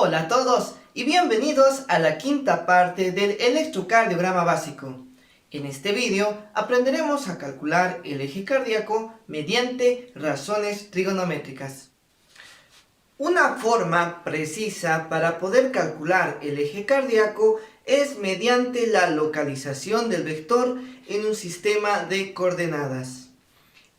Hola a todos y bienvenidos a la quinta parte del electrocardiograma básico. En este vídeo aprenderemos a calcular el eje cardíaco mediante razones trigonométricas. Una forma precisa para poder calcular el eje cardíaco es mediante la localización del vector en un sistema de coordenadas.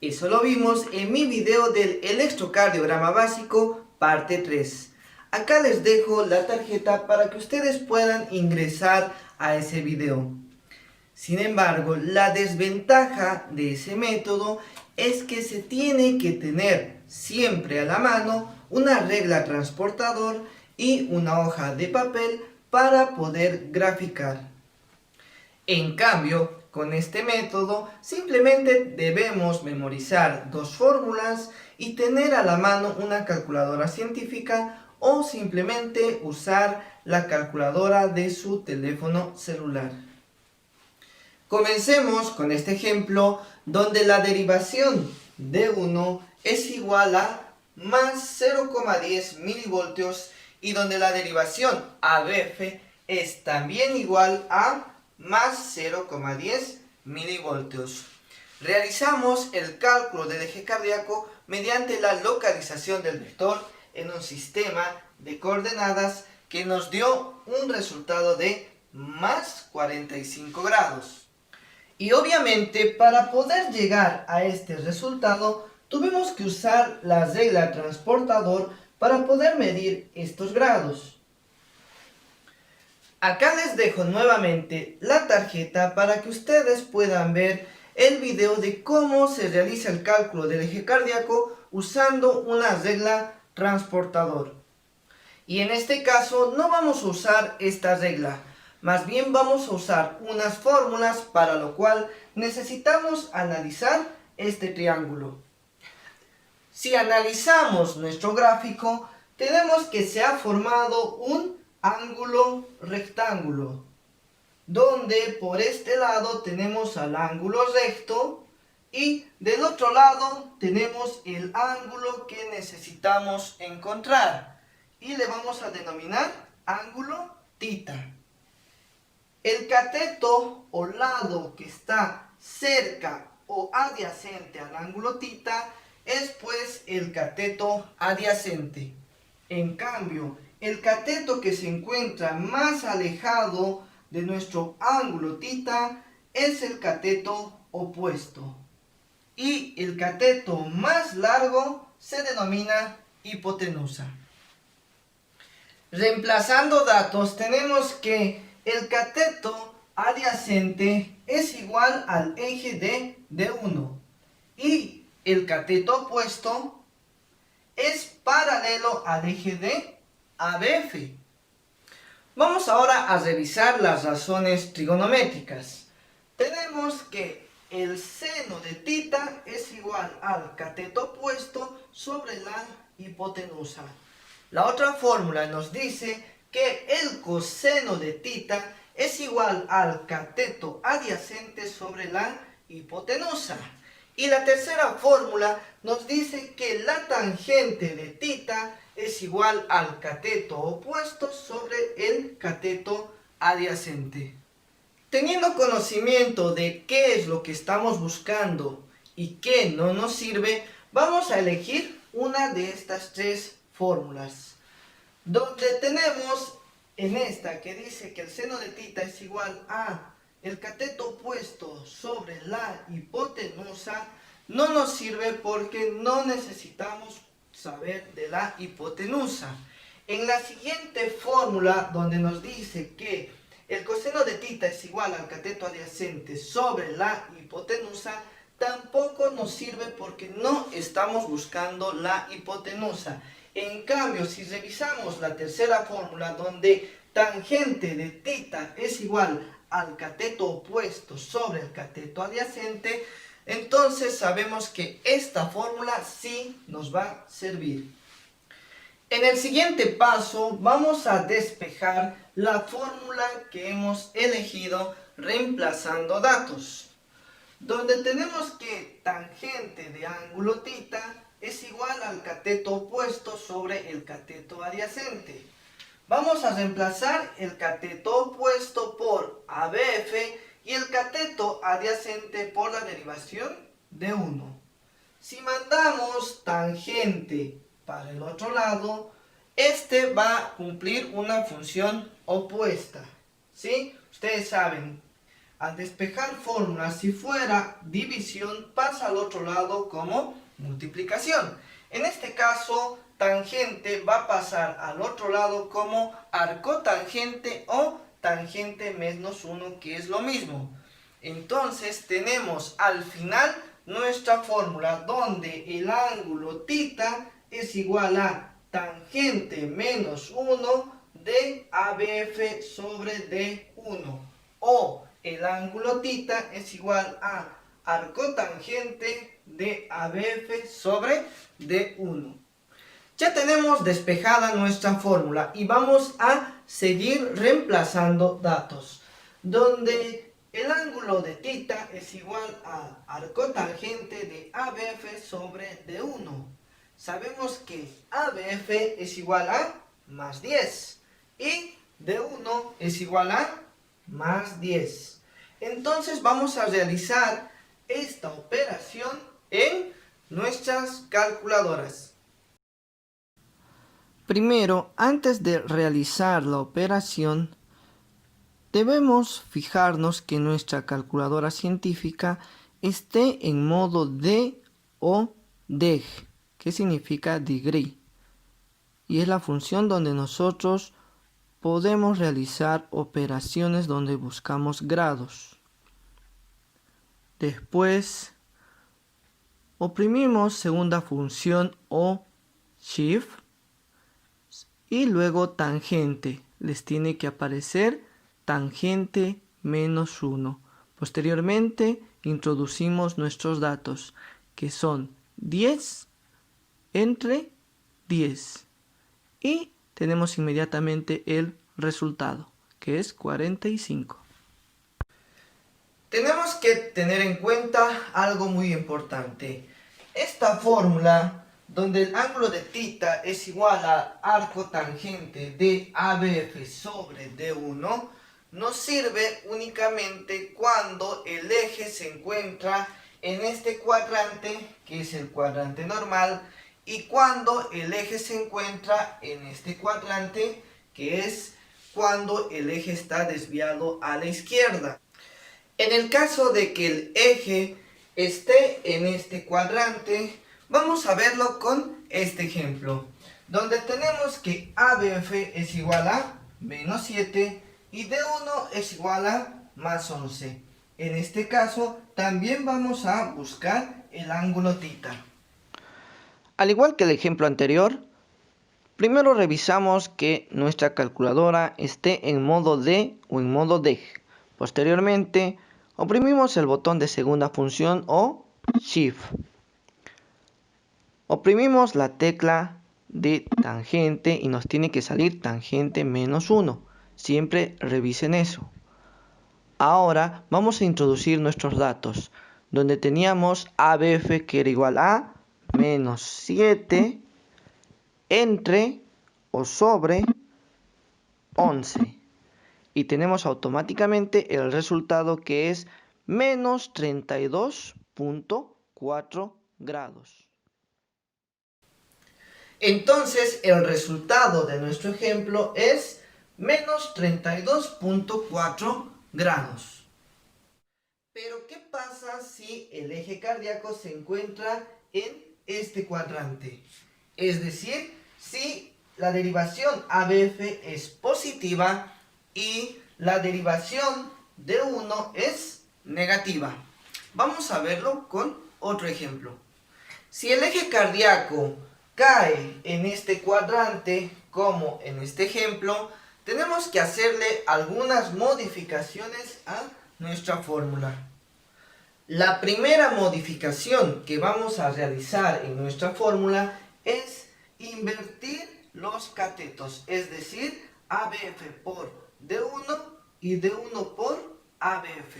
Eso lo vimos en mi video del electrocardiograma básico parte 3. Acá les dejo la tarjeta para que ustedes puedan ingresar a ese video. Sin embargo, la desventaja de ese método es que se tiene que tener siempre a la mano una regla transportador y una hoja de papel para poder graficar. En cambio, con este método simplemente debemos memorizar dos fórmulas y tener a la mano una calculadora científica o simplemente usar la calculadora de su teléfono celular. Comencemos con este ejemplo donde la derivación de 1 es igual a más 0,10 milivoltios y donde la derivación ABF es también igual a más 0,10 milivoltios. Realizamos el cálculo del eje cardíaco mediante la localización del vector en un sistema de coordenadas que nos dio un resultado de más 45 grados. Y obviamente para poder llegar a este resultado tuvimos que usar la regla transportador para poder medir estos grados. Acá les dejo nuevamente la tarjeta para que ustedes puedan ver el video de cómo se realiza el cálculo del eje cardíaco usando una regla transportador. Y en este caso no vamos a usar esta regla, más bien vamos a usar unas fórmulas para lo cual necesitamos analizar este triángulo. Si analizamos nuestro gráfico, tenemos que se ha formado un ángulo rectángulo, donde por este lado tenemos al ángulo recto y del otro lado tenemos el ángulo que necesitamos encontrar y le vamos a denominar ángulo θ. El cateto o lado que está cerca o adyacente al ángulo θ es pues el cateto adyacente. En cambio, el cateto que se encuentra más alejado de nuestro ángulo θ es el cateto opuesto. Y el cateto más largo se denomina hipotenusa. Reemplazando datos, tenemos que el cateto adyacente es igual al eje de D1 y el cateto opuesto es paralelo al eje de ABF. Vamos ahora a revisar las razones trigonométricas. Tenemos que el seno de θ es igual al cateto opuesto sobre la hipotenusa. La otra fórmula nos dice que el coseno de θ es igual al cateto adyacente sobre la hipotenusa. Y la tercera fórmula nos dice que la tangente de θ es igual al cateto opuesto sobre el cateto adyacente. Teniendo conocimiento de qué es lo que estamos buscando y qué no nos sirve, vamos a elegir una de estas tres fórmulas. Donde tenemos en esta que dice que el seno de θ es igual a el cateto opuesto sobre la hipotenusa, no nos sirve porque no necesitamos saber de la hipotenusa. En la siguiente fórmula donde nos dice que el coseno de θ es igual al cateto adyacente sobre la hipotenusa, tampoco nos sirve porque no estamos buscando la hipotenusa. En cambio, si revisamos la tercera fórmula donde tangente de θ es igual al cateto opuesto sobre el cateto adyacente, entonces sabemos que esta fórmula sí nos va a servir. En el siguiente paso vamos a despejar la fórmula que hemos elegido reemplazando datos, donde tenemos que tangente de ángulo θ es igual al cateto opuesto sobre el cateto adyacente. Vamos a reemplazar el cateto opuesto por ABF y el cateto adyacente por la derivación de 1. Si mandamos tangente para el otro lado, este va a cumplir una función opuesta. ¿Sí? Ustedes saben, al despejar fórmulas, si fuera división, pasa al otro lado como multiplicación. En este caso, tangente va a pasar al otro lado como arcotangente o tangente menos 1, que es lo mismo. Entonces tenemos al final nuestra fórmula donde el ángulo θ es igual a tangente menos 1 de ABF sobre D1, o el ángulo θ es igual a arcotangente de ABF sobre D1. Ya tenemos despejada nuestra fórmula y vamos a seguir reemplazando datos, donde el ángulo de θ es igual a arcotangente de ABF sobre D1. Sabemos que ABF es igual a más 10 y D1 es igual a más 10. Entonces vamos a realizar esta operación en nuestras calculadoras. Primero, antes de realizar la operación, debemos fijarnos que nuestra calculadora científica esté en modo de o deg, que significa degree, y es la función donde nosotros podemos realizar operaciones donde buscamos grados. Después, oprimimos segunda función o shift y luego tangente. Les tiene que aparecer tangente menos 1. Posteriormente introducimos nuestros datos, que son 10 entre 10. Y tenemos inmediatamente el resultado, que es 45. Tenemos que tener en cuenta algo muy importante. Esta fórmula, donde el ángulo de θ es igual a arcotangente de ABF sobre D1, nos sirve únicamente cuando el eje se encuentra en este cuadrante, que es el cuadrante normal, y cuando el eje se encuentra en este cuadrante, que es cuando el eje está desviado a la izquierda. En el caso de que el eje esté en este cuadrante, vamos a verlo con este ejemplo, donde tenemos que ABF es igual a menos 7 y D1 es igual a más 11. En este caso, también vamos a buscar el ángulo θ. Al igual que el ejemplo anterior, primero revisamos que nuestra calculadora esté en modo D o en modo deg. Posteriormente, oprimimos el botón de segunda función o Shift. Oprimimos la tecla de tangente y nos tiene que salir tangente menos 1. Siempre revisen eso. Ahora vamos a introducir nuestros datos, donde teníamos ABF que era igual a menos 7 entre o sobre 11. Y tenemos automáticamente el resultado que es menos 32.4 grados. Entonces el resultado de nuestro ejemplo es menos 32.4 grados. Pero ¿qué pasa si el eje cardíaco se encuentra en este cuadrante? Es decir, si la derivación ABF es positiva y la derivación de 1 es negativa. Vamos a verlo con otro ejemplo. Si el eje cardíaco cae en este cuadrante, como en este ejemplo, tenemos que hacerle algunas modificaciones a nuestra fórmula. La primera modificación que vamos a realizar en nuestra fórmula es invertir los catetos, es decir, ABF por D1 y D1 por ABF.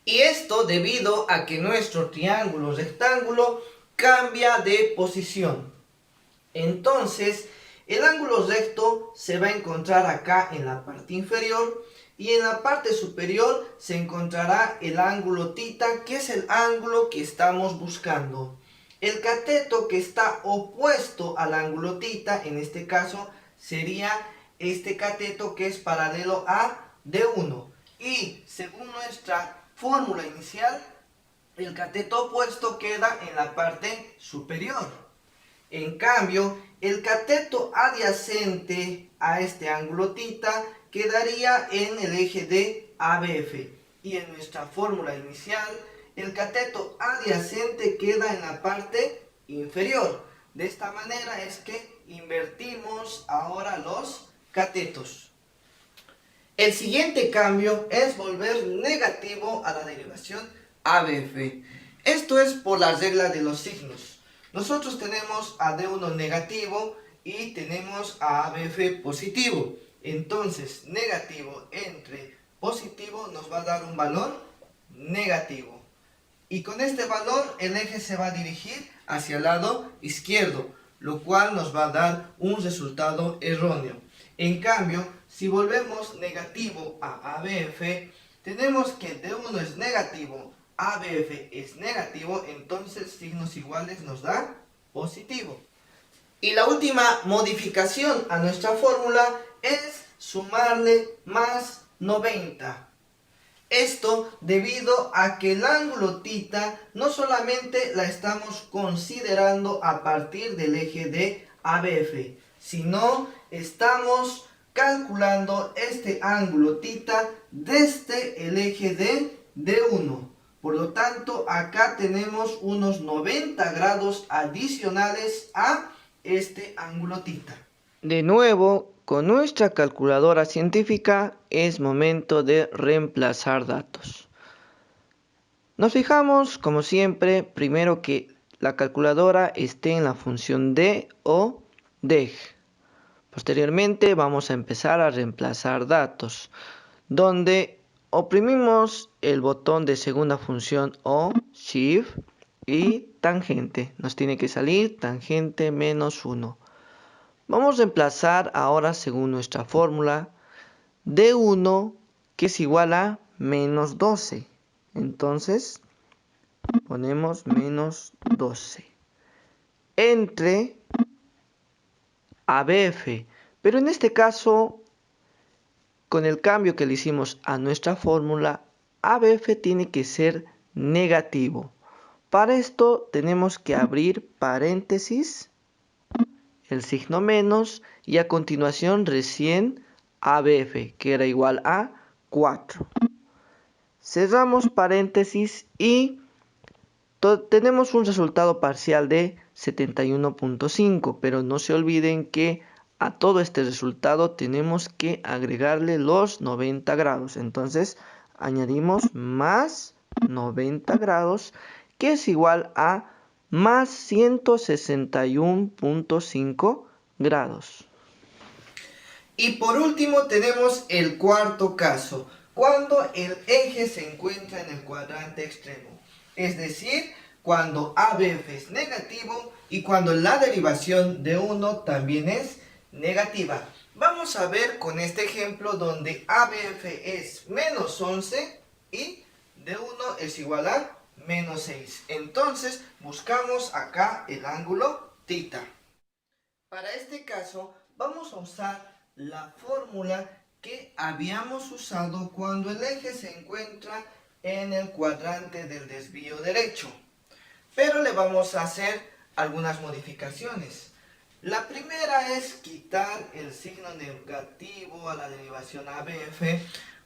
Y esto debido a que nuestro triángulo rectángulo cambia de posición. Entonces, El ángulo recto se va a encontrar acá en la parte inferior y en la parte superior se encontrará el ángulo tita, que es el ángulo que estamos buscando. El cateto que está opuesto al ángulo tita, en este caso, sería este cateto que es paralelo a D1. Y según nuestra fórmula inicial, el cateto opuesto queda en la parte superior. En cambio, el cateto adyacente a este ángulo tita quedaría en el eje de ABF. Y en nuestra fórmula inicial, el cateto adyacente queda en la parte inferior. De esta manera es que invertimos ahora los catetos. El siguiente cambio es volver negativo a la derivación ABF. Esto es por la regla de los signos. Nosotros tenemos a D1 negativo y tenemos a ABF positivo. Entonces, negativo entre positivo nos va a dar un valor negativo. Y con este valor el eje se va a dirigir hacia el lado izquierdo, lo cual nos va a dar un resultado erróneo. En cambio, si volvemos negativo a ABF, tenemos que D1 es negativo, ABF es negativo, entonces signos iguales nos da positivo. Y la última modificación a nuestra fórmula es sumarle más 90. Esto debido a que el ángulo tita no solamente la estamos considerando a partir del eje de ABF, sino estamos calculando este ángulo tita desde el eje de D1. Por lo tanto, acá tenemos unos 90 grados adicionales a este ángulo tita. De nuevo, con nuestra calculadora científica es momento de reemplazar datos. Nos fijamos, como siempre, primero que la calculadora esté en la función D o DEG. Posteriormente vamos a empezar a reemplazar datos, donde oprimimos el botón de segunda función o Shift y tangente. Nos tiene que salir tangente menos 1. Vamos a reemplazar ahora según nuestra fórmula D1, que es igual a menos 12. Entonces ponemos menos 12 entre ABF. Pero en este caso, con el cambio que le hicimos a nuestra fórmula, ABF tiene que ser negativo. Para esto tenemos que abrir paréntesis, el signo menos y a continuación recién ABF, que era igual a 4. Cerramos paréntesis y tenemos un resultado parcial de 71.5, pero no se olviden que a todo este resultado tenemos que agregarle los 90 grados. Entonces añadimos más 90 grados, que es igual a más 161.5 grados. Y por último tenemos el cuarto caso, cuando el eje se encuentra en el cuadrante extremo. Es decir, cuando ABF es negativo y cuando la derivación de 1 también es negativa. Vamos a ver con este ejemplo donde ABF es menos 11 y D1 es igual a menos 6. Entonces buscamos acá el ángulo tita. Para este caso vamos a usar la fórmula que habíamos usado cuando el eje se encuentra en el cuadrante del desvío derecho. Pero le vamos a hacer algunas modificaciones. La primera es quitar el signo negativo a la derivación ABF,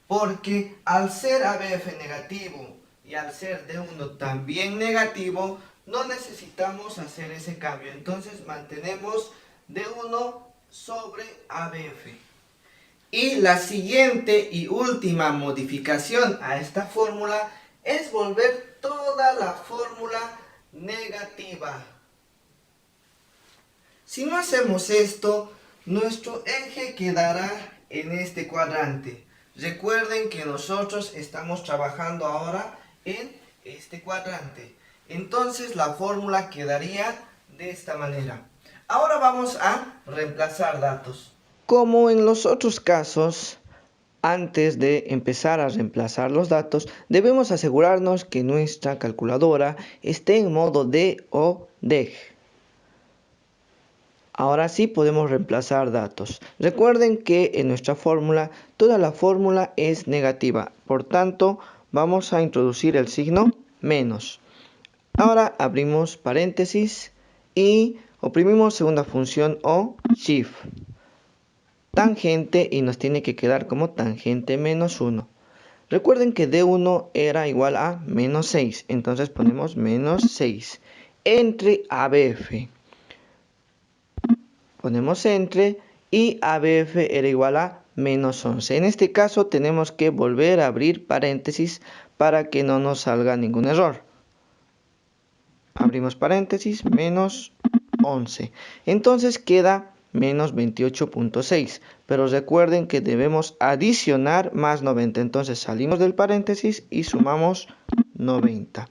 porque al ser ABF negativo y al ser D1 también negativo, no necesitamos hacer ese cambio. Entonces mantenemos D1 sobre ABF. Y la siguiente y última modificación a esta fórmula es volver toda la fórmula negativa. Si no hacemos esto, nuestro eje quedará en este cuadrante. Recuerden que nosotros estamos trabajando ahora en este cuadrante. Entonces la fórmula quedaría de esta manera. Ahora vamos a reemplazar datos. Como en los otros casos, antes de empezar a reemplazar los datos, debemos asegurarnos que nuestra calculadora esté en modo D o DEG. Ahora sí podemos reemplazar datos. Recuerden que en nuestra fórmula, toda la fórmula es negativa. Por tanto, vamos a introducir el signo menos. Ahora abrimos paréntesis y oprimimos segunda función o shift. Tangente y nos tiene que quedar como tangente menos 1. Recuerden que D1 era igual a menos 6. Entonces ponemos menos 6. Entre ABF. Ponemos entre y ABF era igual a menos 11. En este caso tenemos que volver a abrir paréntesis para que no nos salga ningún error. Abrimos paréntesis, menos 11. Entonces queda menos 28.6. Pero recuerden que debemos adicionar más 90. Entonces salimos del paréntesis y sumamos 90.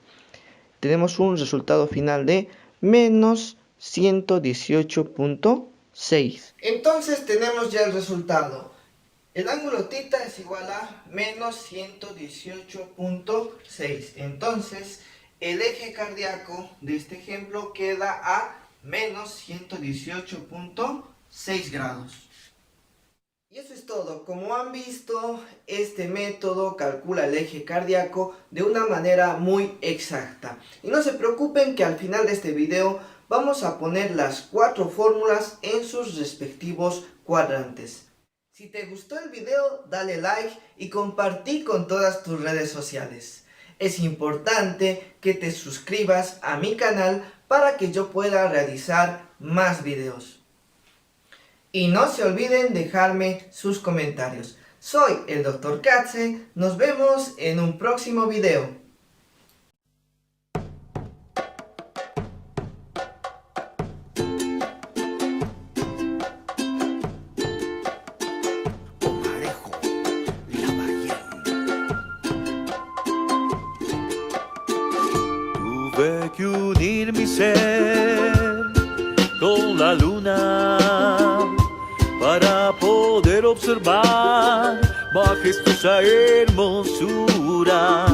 Tenemos un resultado final de menos 118.6. Entonces tenemos ya el resultado. El ángulo θ es igual a menos 118.6. Entonces, el eje cardíaco de este ejemplo queda a menos 118.6 grados. Y eso es todo. Como han visto, este método calcula el eje cardíaco de una manera muy exacta. Y no se preocupen que al final de este video vamos a poner las 4 fórmulas en sus respectivos cuadrantes. Si te gustó el video, dale like y compartí con todas tus redes sociales. Es importante que te suscribas a mi canal para que yo pueda realizar más videos. Y no se olviden dejarme sus comentarios. Soy el Dr. Katze, nos vemos en un próximo video. Tuve que unir mi ser con la luna para poder observar majestuosa hermosura.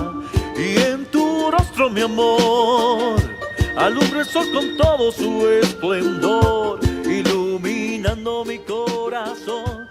Y en tu rostro, mi amor, alumbra el sol con todo su esplendor, iluminando mi corazón.